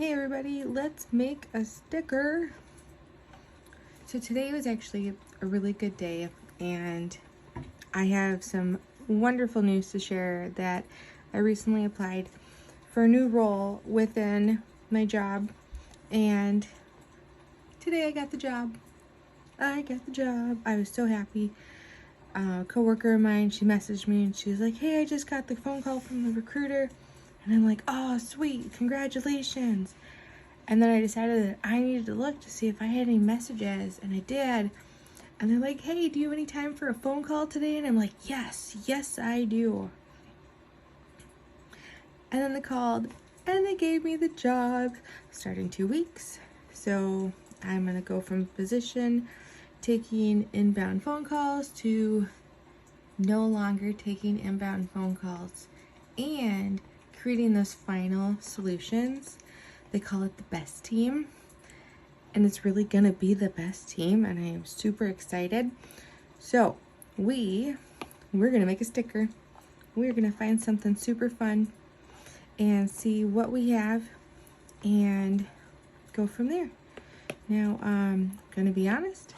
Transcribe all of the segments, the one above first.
Hey everybody, let's make a sticker. So today was actually a really good day and I have some wonderful news to share that I recently applied for a new role within my job and today I got the job. I was so happy. A coworker of mine, she messaged me and she was like, hey, I just got the phone call from the recruiter. And I'm like, oh, sweet, congratulations. And then I decided that I needed to look to see if I had any messages, and I did. And they're like, hey, do you have any time for a phone call today? And I'm like, yes, I do. And then they called, and they gave me the job starting 2 weeks. So I'm gonna go from position taking inbound phone calls to no longer taking inbound phone calls and creating those final solutions. They call it the best team, and it's really gonna be the best team, and I am super excited. So we're gonna make a sticker. We're gonna find something super fun and see what we have and go from there. Now, I'm gonna be honest,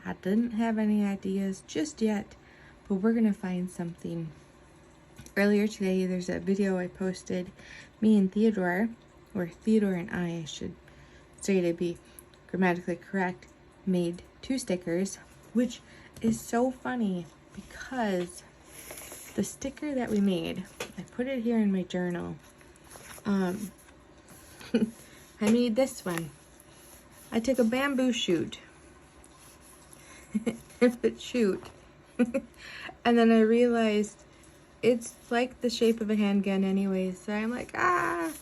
I didn't have any ideas just yet, but we're gonna find something. Earlier today, there's a video I posted, me and Theodore, or Theodore and I should say to be grammatically correct, made 2 stickers, which is so funny because the sticker that we made, I put it here in my journal. I made this one. I took a bamboo shoot and put shoot. And then I realized it's like the shape of a handgun anyways. So I'm like, oh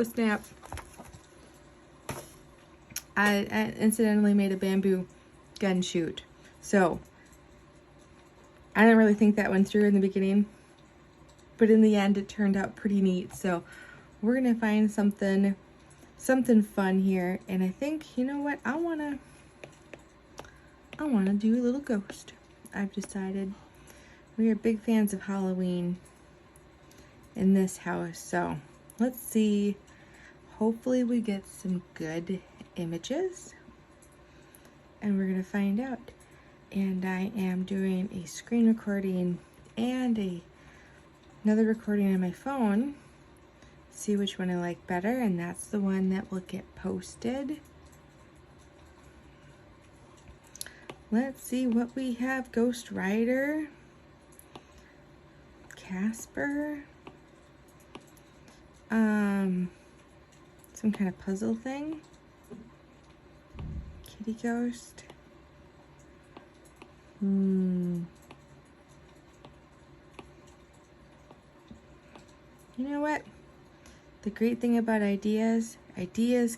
snap. I incidentally made a bamboo gun shoot. So I didn't really think that one through in the beginning, but in the end it turned out pretty neat. So we're gonna find something fun here, and I think, you know what, I wanna do a little ghost. I've decided we are big fans of Halloween in this house, so let's see. Hopefully we get some good images and we're gonna find out. And I am doing a screen recording and another recording on my phone, see which one I like better, and that's the one that will get posted. Let's see what we have. Ghost Rider, Casper, some kind of puzzle thing, kitty ghost. You know what? The great thing about ideas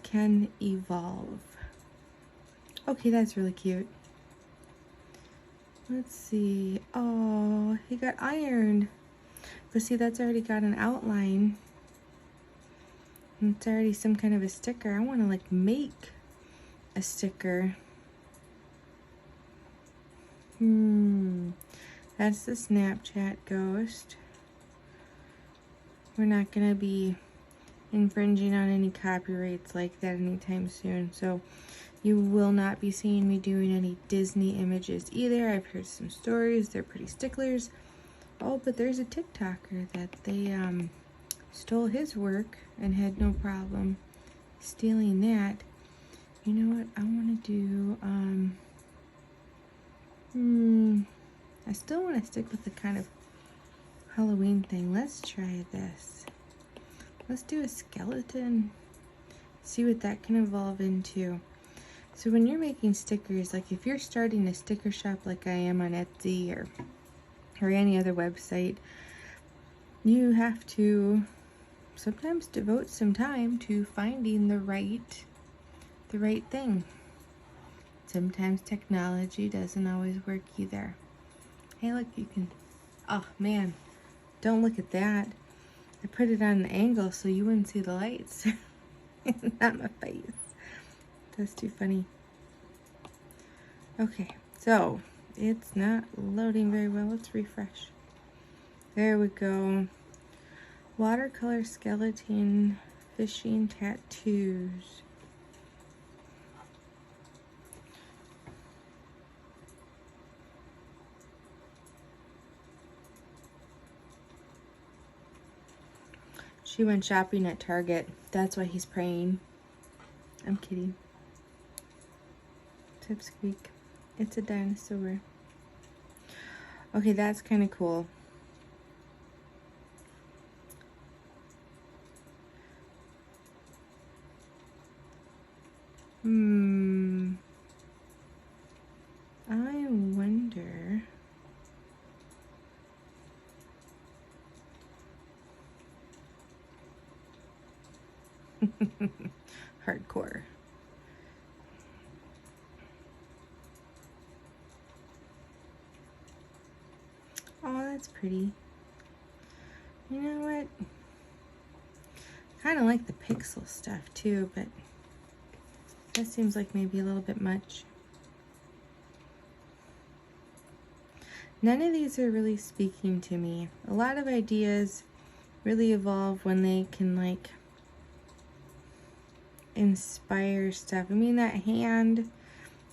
can evolve. Okay, that's really cute. Let's see. Oh, he got ironed. But see, that's already got an outline. It's already some kind of a sticker. I want to like make a sticker. That's the Snapchat ghost. We're not gonna be infringing on any copyrights like that anytime soon, so you will not be seeing me doing any Disney images either. I've heard some stories, they're pretty sticklers. Oh, but there's a TikToker that they stole his work and had no problem stealing that. You know what I want to do? I still want to stick with the kind of Halloween thing. Let's try this. Let's do a skeleton. See what that can evolve into. So when you're making stickers, like if you're starting a sticker shop like I am on Etsy or any other website, you have to sometimes devote some time to finding the right thing. Sometimes technology doesn't always work either. Hey, look, you can, oh man, don't look at that. I put it on an angle so you wouldn't see the lights. Not my face. That's too funny. Okay, so it's not loading very well. Let's refresh. There we go. Watercolor skeleton fishing tattoos. She went shopping at Target. That's why he's praying. I'm kidding. Pipsqueak. It's a dinosaur. Okay, that's kind of cool. I wonder. Hardcore. Oh, that's pretty. You know what? Kind of like the pixel stuff too, but that seems like maybe a little bit much. None of these are really speaking to me. A lot of ideas really evolve when they can like inspire stuff. I mean, that hand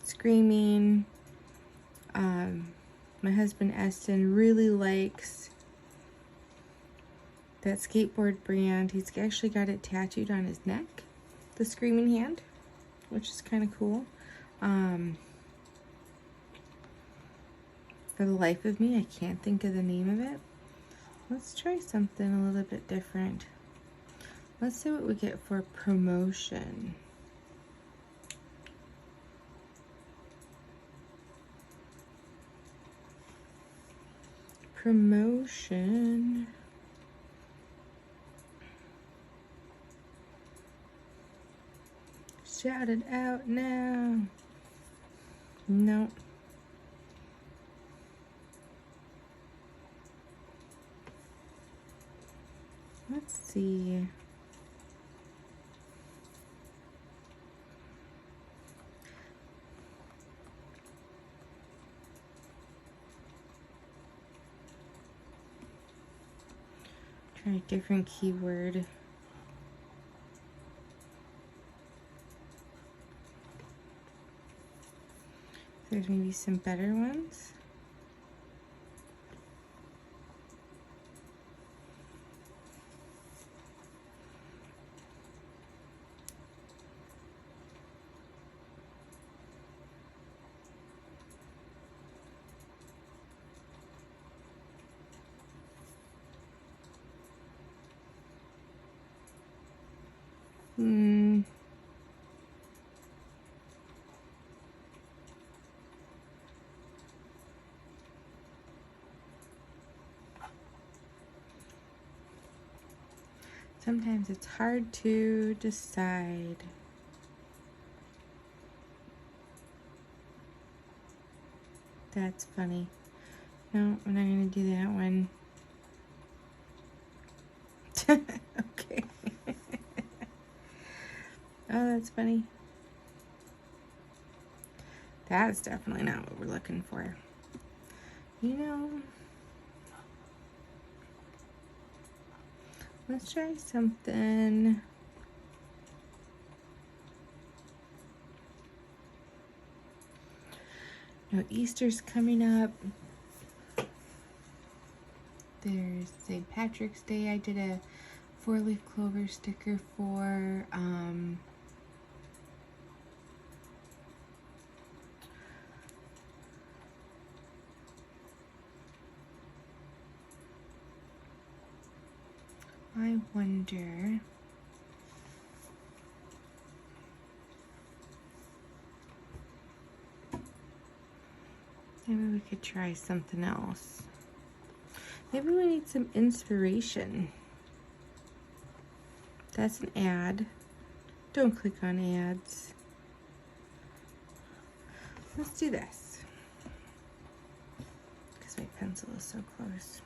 screaming. My husband Eston really likes that skateboard brand. He's actually got it tattooed on his neck, the screaming hand, which is kind of cool. For the life of me, I can't think of the name of it. Let's try something a little bit different. Let's see what we get for promotion. Promotion. Shout it out now. No. Let's see. Try a different keyword. There's maybe some better ones. Sometimes it's hard to decide. That's funny. No, we're not going to do that one. Okay. Oh, that's funny. That's definitely not what we're looking for. You know, let's try something. No, Easter's coming up. There's St. Patrick's Day. I did a 4-leaf clover sticker for. I wonder. Maybe we could try something else. Maybe we need some inspiration. That's an ad. Don't click on ads. Let's do this. Because my pencil is so close.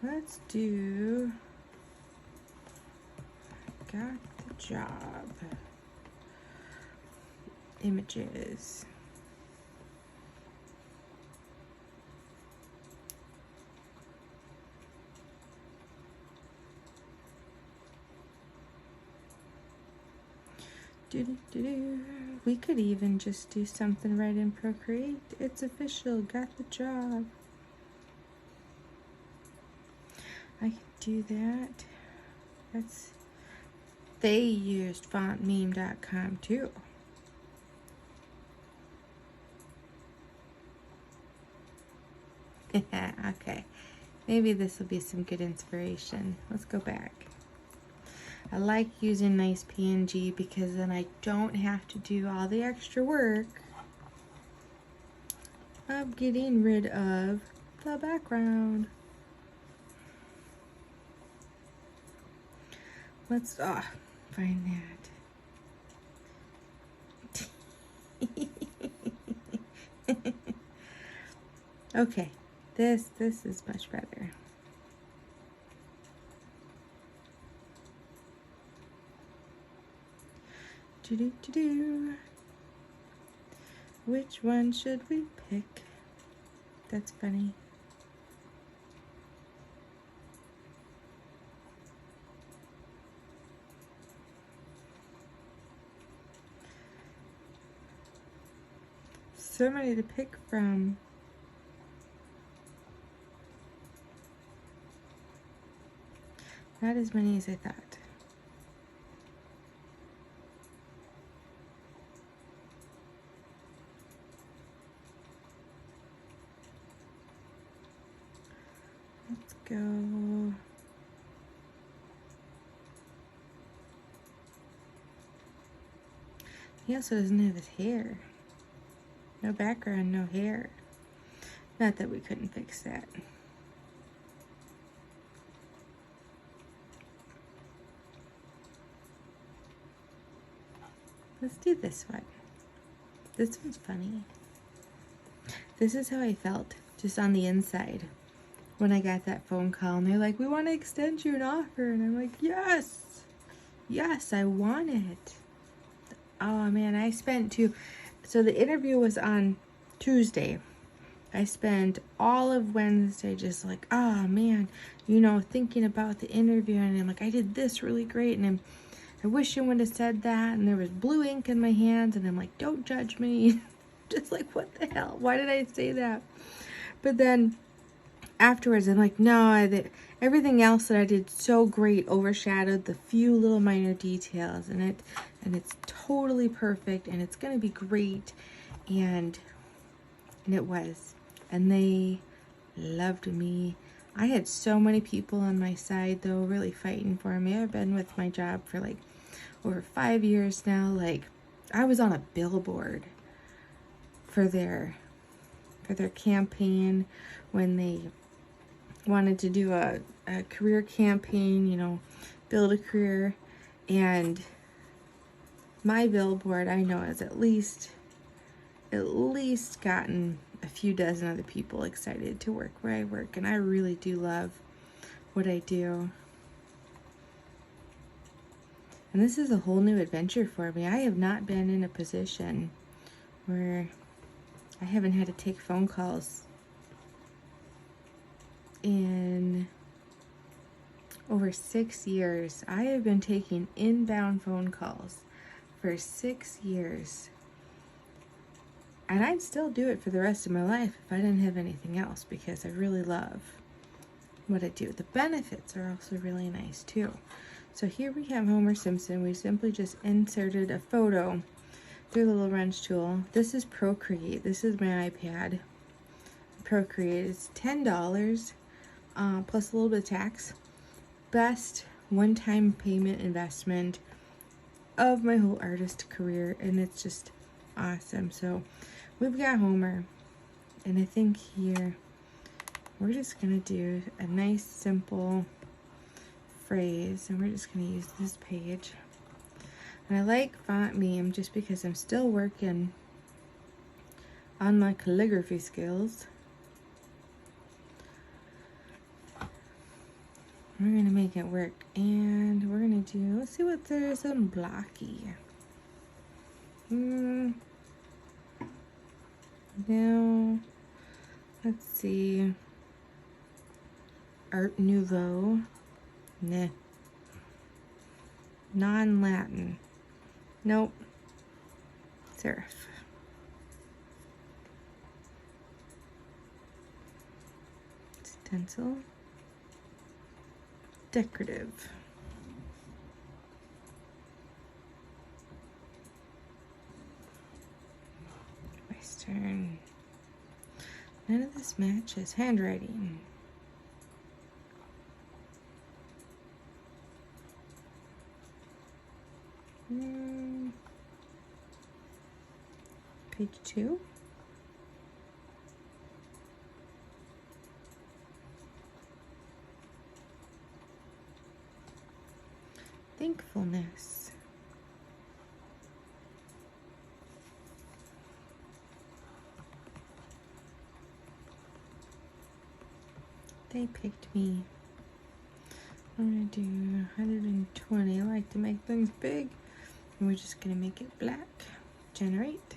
Let's do Got the Job. Images. Do. We could even just do something right in Procreate. It's official. Got the job. I could do that. They used fontmeme.com too. Okay. Maybe this will be some good inspiration. Let's go back. I like using nice PNG because then I don't have to do all the extra work of getting rid of the background. Let's find that. Okay, this is much better. Do. Which one should we pick? That's funny. So many to pick from. Not as many as I thought. Let's go. He also doesn't have his hair. No background, no hair. Not that we couldn't fix that. Let's do this one. This one's funny. This is how I felt just on the inside when I got that phone call and they're like, we want to extend you an offer. And I'm like, yes, I want it. Oh man, I spent so the interview was on Tuesday. I spent all of Wednesday just like, oh man, thinking about the interview, and I'm like, I did this really great, and I wish I would have said that, and there was blue ink in my hands, and I'm like, don't judge me. Just like, what the hell? Why did I say that? But then afterwards, I'm like, no, everything else that I did so great overshadowed the few little minor details, and it's totally perfect, and it's gonna be great, and it was, and they loved me. I had so many people on my side though, really fighting for me. I've been with my job for like over 5 years now. Like, I was on a billboard for their campaign when they wanted to do a career campaign, build a career, and my billboard, I know, has at least gotten a few dozen other people excited to work where I work, and I really do love what I do. And this is a whole new adventure for me. I have not been in a position where I haven't had to take phone calls in over 6 years. I have been taking inbound phone calls for 6 years. And I'd still do it for the rest of my life if I didn't have anything else, because I really love what I do. The benefits are also really nice too. So here we have Homer Simpson. We simply just inserted a photo through the little wrench tool. This is Procreate. This is my iPad. Procreate is $10 plus a little bit of tax. Best one-time payment investment of my whole artist career, and it's just awesome. So we've got Homer, and I think here we're just gonna do a nice simple phrase, and we're just gonna use this page. And I like FontMeme just because I'm still working on my calligraphy skills. We're gonna make it work, and we're gonna do, let's see what there is in blocky. Now, let's see. Art Nouveau. Nah. Non-Latin. Nope. Serif. Stencil. Decorative. Western. None of this matches. Handwriting. Page 2. Thankfulness. They picked me. I'm gonna do 120. I like to make things big. And we're just gonna make it black. Generate.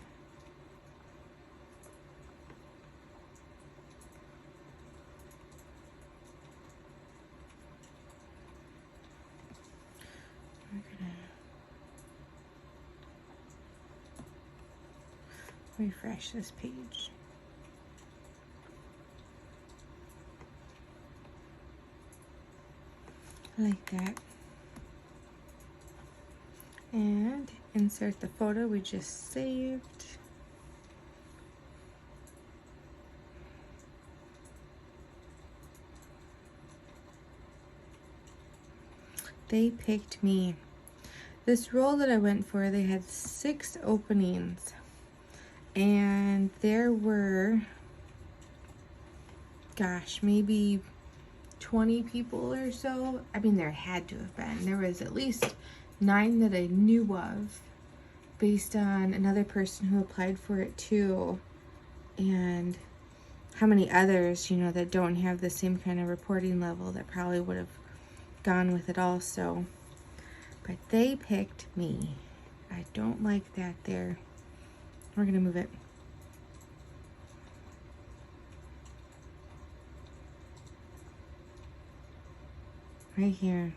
We're gonna refresh this page. Like that. And insert the photo we just saved. They picked me. This role that I went for, they had 6 openings. And there were, gosh, maybe 20 people or so. I mean, there had to have been. There was at least 9 that I knew of based on another person who applied for it too. And how many others, you know, that don't have the same kind of reporting level that probably would have gone with it also. But they picked me. I don't like that there. We're gonna move it. Right here.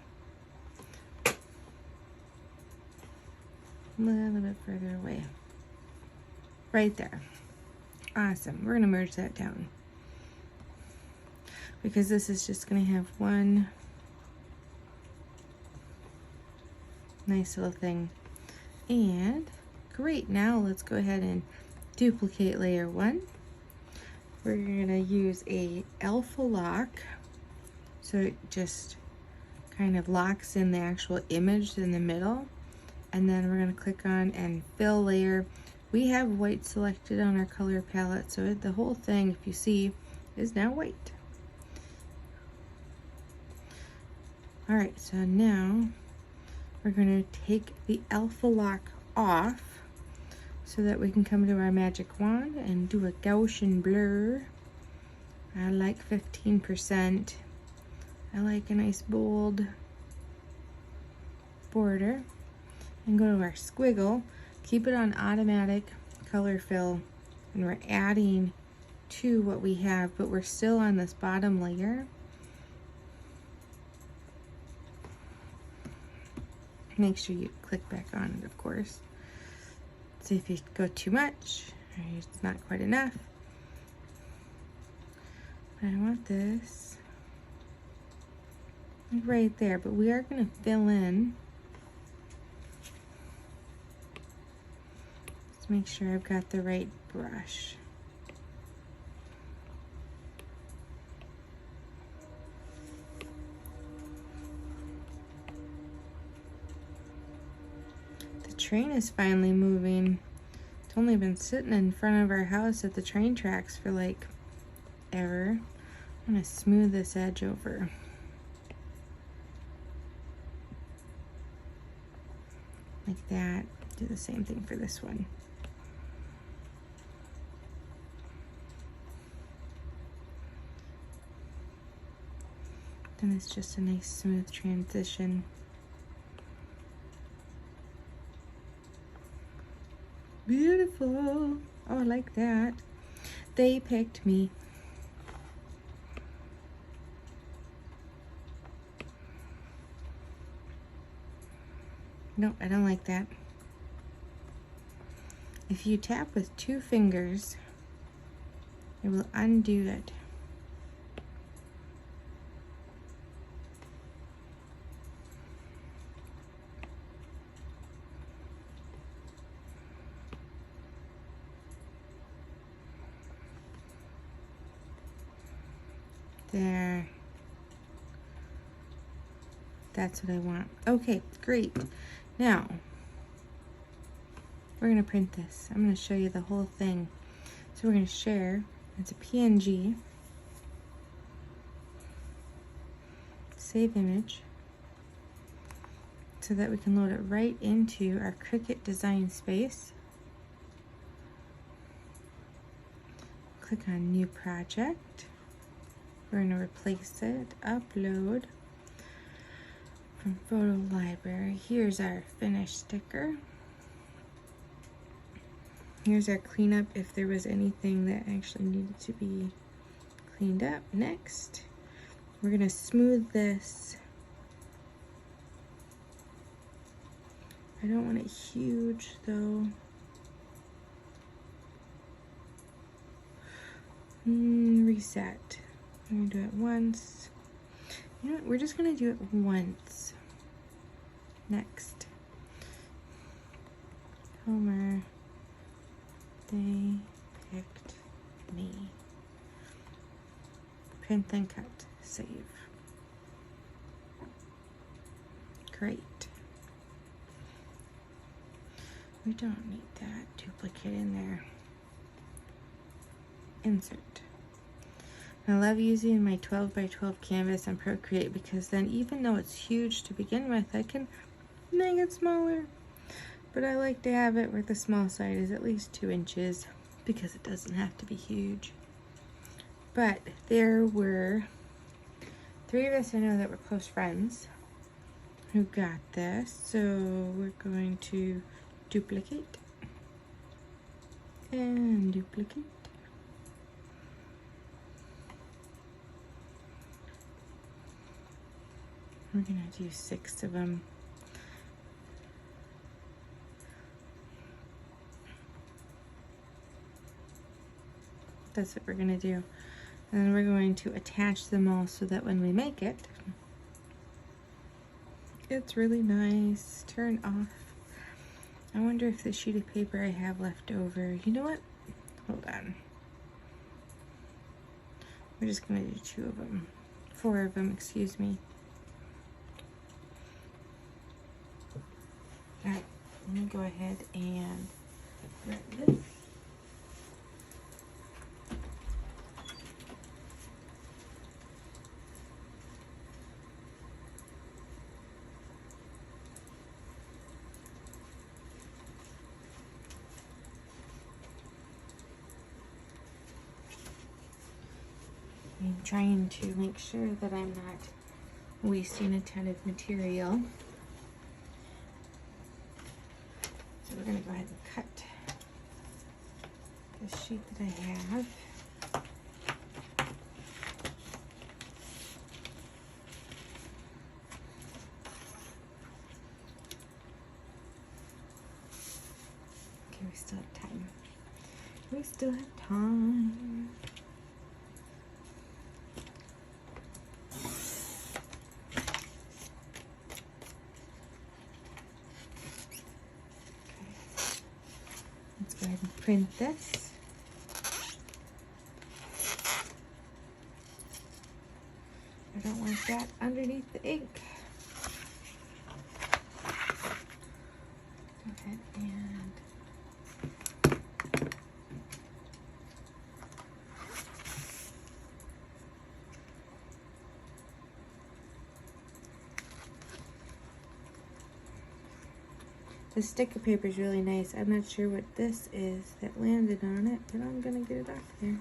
A little bit further away. Right there. Awesome. We're gonna merge that down. Because this is just gonna have one nice little thing. And great, now let's go ahead and duplicate layer 1. We're gonna use a alpha lock, so it just kind of locks in the actual image in the middle. And then we're gonna click on and fill layer. We have white selected on our color palette, so the whole thing, if you see, is now white. All right, so now we're going to take the alpha lock off so that we can come to our magic wand and do a Gaussian blur. I like 15%. I like a nice bold border. And go to our squiggle, keep it on automatic color fill, and we're adding to what we have, but we're still on this bottom layer. Make sure you click back on it, of course. See if you go too much, or it's not quite enough. But I want this right there, but we are going to fill in. Let's make sure I've got the right brush. Train is finally moving. It's only been sitting in front of our house at the train tracks for like ever. I'm gonna smooth this edge over. Like that. Do the same thing for this one. Then it's just a nice smooth transition. Beautiful. Oh, I like that. They picked me. No, I don't like that. If you tap with 2 fingers, it will undo it. There. That's what I want. Okay, great. Now, we're going to print this. I'm going to show you the whole thing. So we're going to share. It's a PNG. Save image. So that we can load it right into our Cricut design space. Click on New Project. We're going to replace it. Upload from Photo Library. Here's our finished sticker. Here's our cleanup if there was anything that actually needed to be cleaned up. Next, we're going to smooth this. I don't want it huge though. Reset. I'm going to do it once. You know what? We're just going to do it once. Next. Homer. They picked me. Print then cut. Save. Great. We don't need that duplicate in there. Insert. I love using my 12 by 12 canvas on Procreate because then even though it's huge to begin with, I can make it smaller. But I like to have it where the small side is at least 2 inches because it doesn't have to be huge. But there were 3 of us I know that were close friends who got this. So we're going to duplicate and duplicate. We're gonna do 6 of them. That's what we're gonna do. And then we're going to attach them all so that when we make it, it's really nice. Turn off. I wonder if the sheet of paper I have left over, you know what? Hold on. We're just gonna do 2 of them. 4 of them, excuse me. Alright, let me go ahead and grab this. I'm trying to make sure that I'm not wasting a ton of material. So we're going to go ahead and cut the sheet that I have. Okay, we still have time. We still have time. Go ahead and print this. I don't want that underneath the ink. Go ahead and the sticker paper is really nice. I'm not sure what this is that landed on it, but I'm gonna get it off there.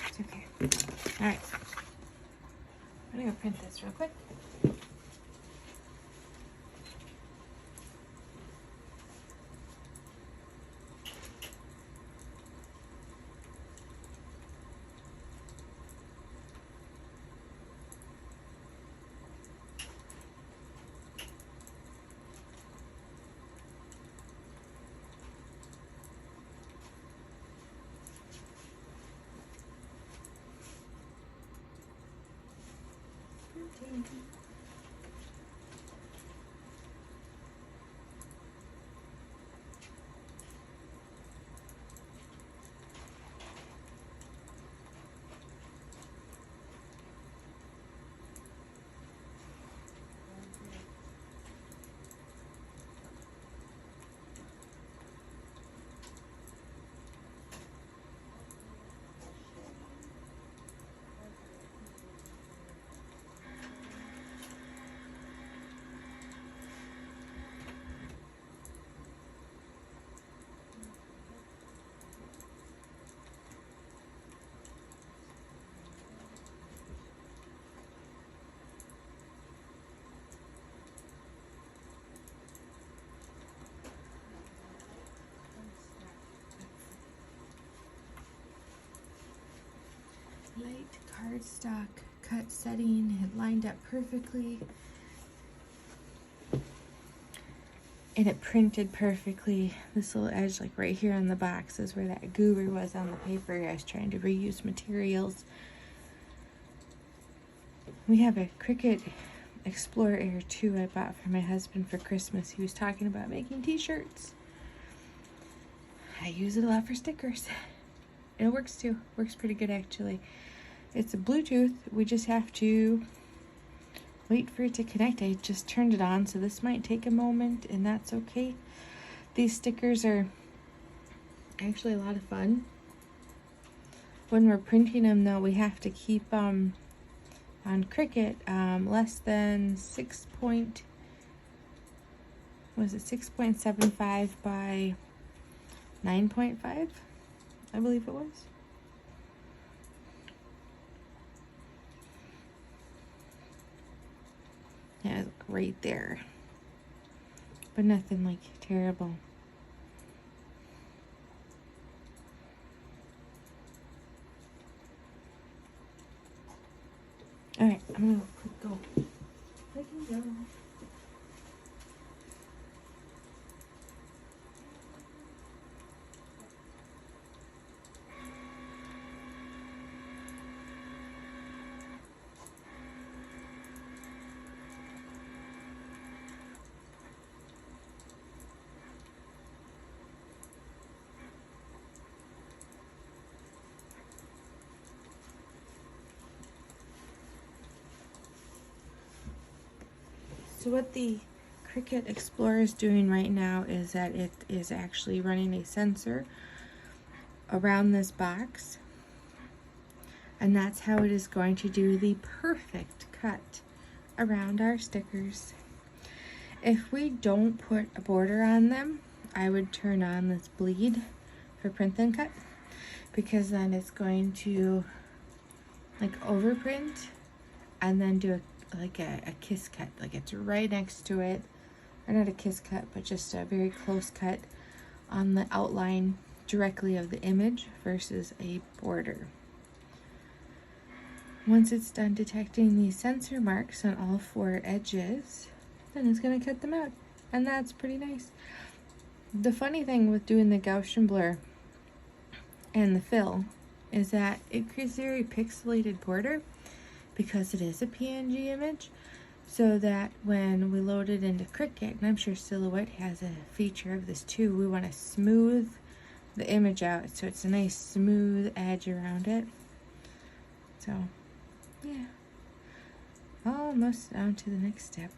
It's okay. All right. I'm gonna go print this real quick. cardstock cut setting. It lined up perfectly. And it printed perfectly. This little edge, like right here on the box, is where that goober was on the paper. I was trying to reuse materials. We have a Cricut Explorer Air 2 I bought for my husband for Christmas. He was talking about making t-shirts. I use it a lot for stickers. And it works too. Works pretty good actually. It's a Bluetooth. We just have to wait for it to connect. I just turned it on, so this might take a moment, and that's okay. These stickers are actually a lot of fun. When we're printing them though, we have to keep on Cricut less than 6.75 by 9.5, I believe it was. Yeah, it's right there, but nothing like terrible. All right, I'm gonna go. I can go. So what the Cricut Explorer is doing right now is that it is actually running a sensor around this box, and that's how it is going to do the perfect cut around our stickers. If we don't put a border on them, I would turn on this bleed for print then cut, because then it's going to like overprint and then do a kiss cut, like it's right next to it, or not a kiss cut, but just a very close cut on the outline directly of the image versus a border. Once it's done detecting these sensor marks on all 4 edges, then it's going to cut them out, and that's pretty nice. The funny thing with doing the Gaussian blur and the fill is that it creates a very pixelated border, because it is a PNG image, so that when we load it into Cricut, and I'm sure Silhouette has a feature of this too, we want to smooth the image out so it's a nice smooth edge around it. So yeah, almost down to the next step.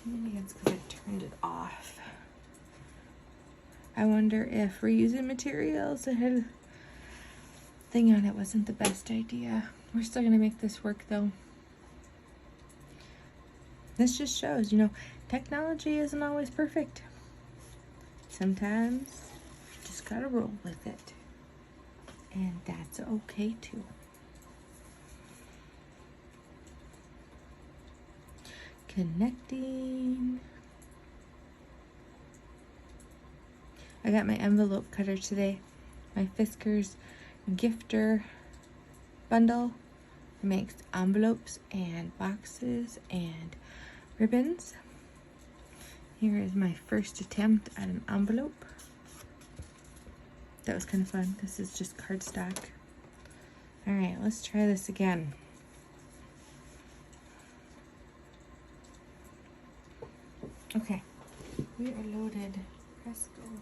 Maybe it's because I turned it off. I wonder if reusing materials that had a thing on it wasn't the best idea. We're still gonna make this work though. This just shows, technology isn't always perfect. Sometimes you just gotta roll with it. And that's okay too. connecting. I got my envelope cutter today, my Fiskars gifter bundle. It makes envelopes and boxes and ribbons. Here is my first attempt at an envelope. That was kind of fun. This is just cardstock. All right, let's try this again. Okay, we are loaded. Press go.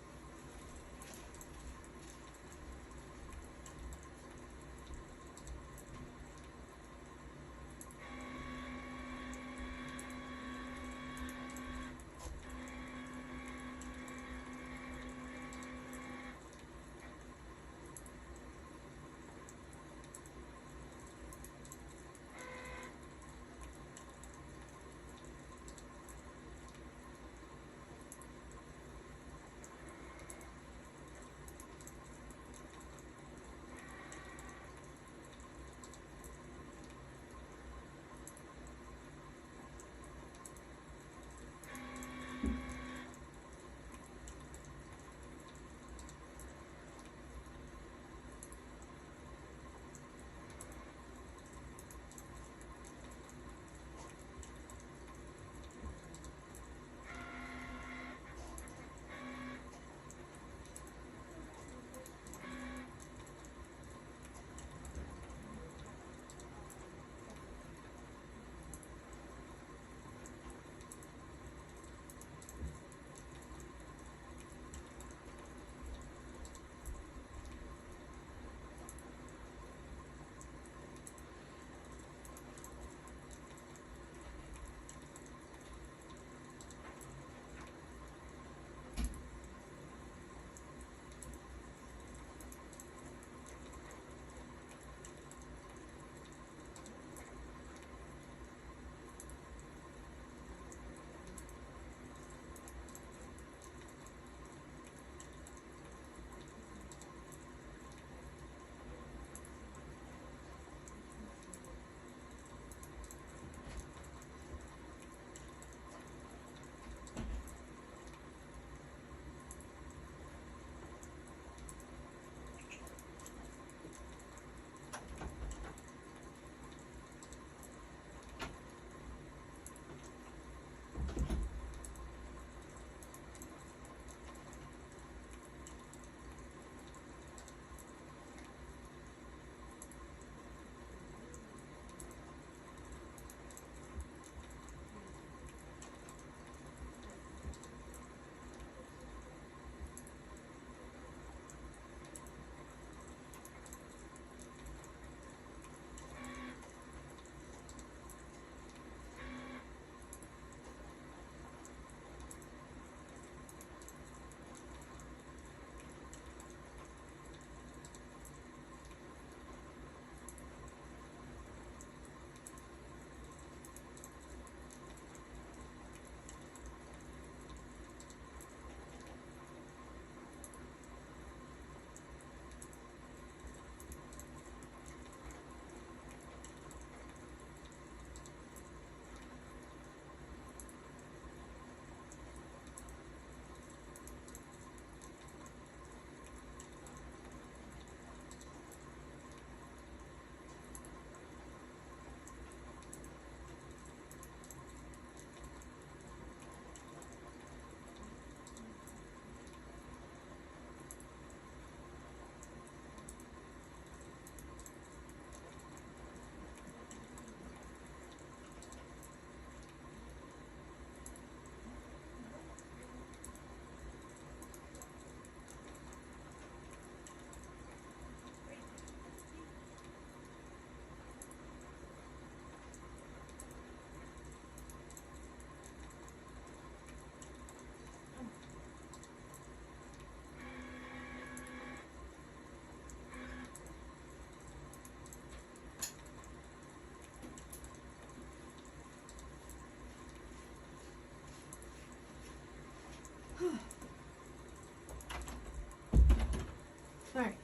Alright,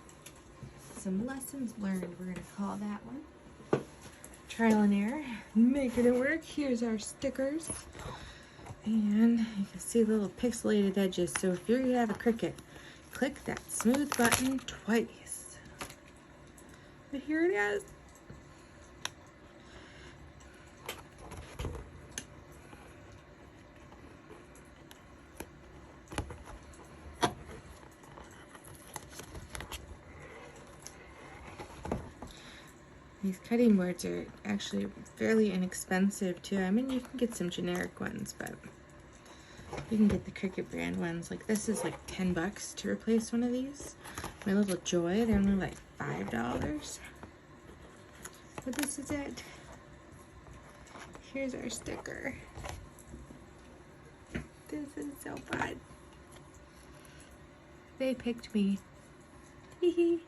some lessons learned, we're going to call that one. trial and error, making it work. Here's our stickers. And you can see the little pixelated edges. So if you have a Cricut, click that smooth button twice. But here it is. These cutting boards are actually fairly inexpensive too. I mean, you can get some generic ones, but you can get the Cricut brand ones. Like this is like 10 bucks to replace one of these. My little Joy, they're only like $5. But this is it. Here's our sticker. This is so fun. They picked me. Hee hee.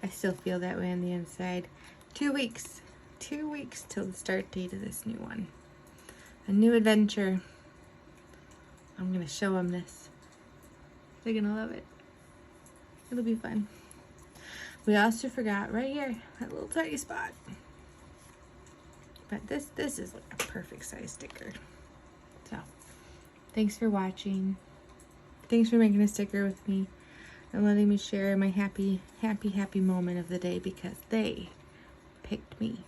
I still feel that way on the inside. 2 weeks. 2 weeks till the start date of this new one. A new adventure. I'm gonna show them this. They're gonna love it. It'll be fun. We also forgot right here, that little tiny spot. But this is like a perfect size sticker. So, thanks for watching. Thanks for making a sticker with me and letting me share my happy moment of the day because they picked me.